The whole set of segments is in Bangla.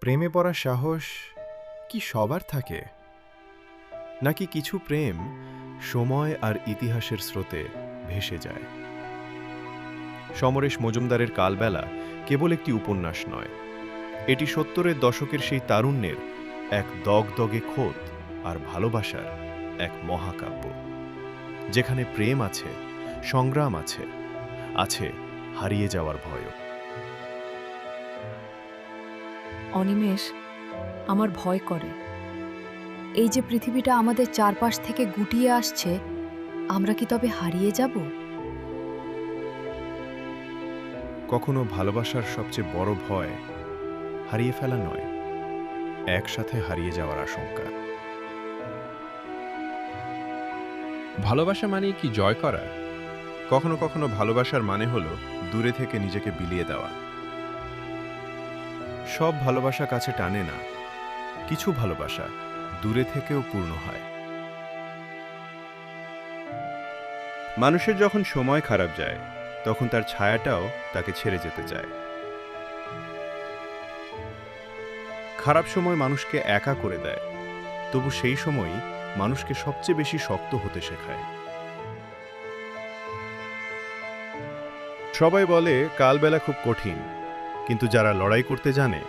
প্রেমে পড়ার সাহস কি সবার থাকে, নাকি কিছু প্রেম সময় আর ইতিহাসের স্রোতে ভেসে যায়? সমরেশ মজুমদারের কালবেলা কেবল একটি উপন্যাস নয়, এটি ৭০-এর দশকের সেই তারুণ্যের এক দগদগে খোদ আর ভালোবাসার এক মহাকাব্য, যেখানে প্রেম আছে, সংগ্রাম আছে, আছে হারিয়ে যাওয়ার ভয়ও। অনিমেষ, আমার ভয় করে। এই যে পৃথিবীটা আমাদের চারপাশ থেকে গুটিয়ে আসছে, আমরা কি তবে হারিয়ে যাব? কখনো ভালোবাসার সবচেয়ে বড় ভয় হারিয়ে ফেলা নয়, একসাথে হারিয়ে যাওয়ার আশঙ্কা। ভালোবাসা মানেই কি জয় করা? কখনো কখনো ভালোবাসার মানে হলো দূরে থেকে নিজেকে বিলিয়ে দেওয়া। সব ভালোবাসা কাছে টানে না, কিছু ভালোবাসা দূরে থেকেও পূর্ণ হয়। মানুষের যখন সময় খারাপ যায়, তখন তার ছায়াটাও তাকে ছেড়ে যেতে চায়। খারাপ সময় মানুষকে একা করে দেয়, তবু সেই সময়ই মানুষকে সবচেয়ে বেশি শক্ত হতে শেখায়। সবাই বলে কালবেলা খুব কঠিন, কিন্তু যারা লড়াই করতে জানে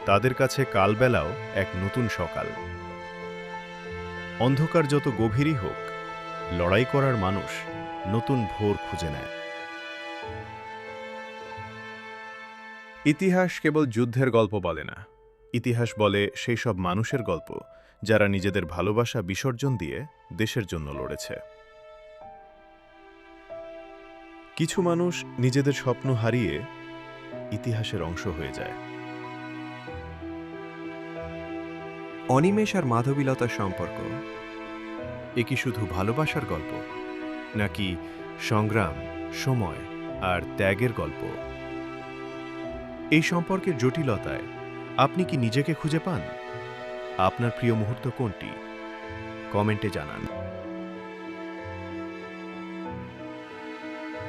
তাদের কাছে কালবেলাও এক নতুন সকাল। অন্ধকার যত গভীরই হোক, লড়াই করার মানুষ নতুন ভোর খুঁজে নেয়। ইতিহাস কেবল যুদ্ধের গল্প বলে না, ইতিহাস বলে সেই সব মানুষের গল্প যারা নিজেদের ভালোবাসা বিসর্জন দিয়ে দেশের জন্য লড়েছে। কিছু মানুষ নিজেদের স্বপ্ন হারিয়ে ইতিহাসের অংশ হয়ে যায়। অনিমেষ আর মাধবীলতার সম্পর্ক এ কি শুধু ভালোবাসার গল্প, নাকি সংগ্রাম, সময় আর ত্যাগের গল্প? এই সম্পর্কের জটিলতায় আপনি কি নিজেকে খুঁজে পান? আপনার প্রিয় মুহূর্ত কোনটি? কমেন্টে জানান।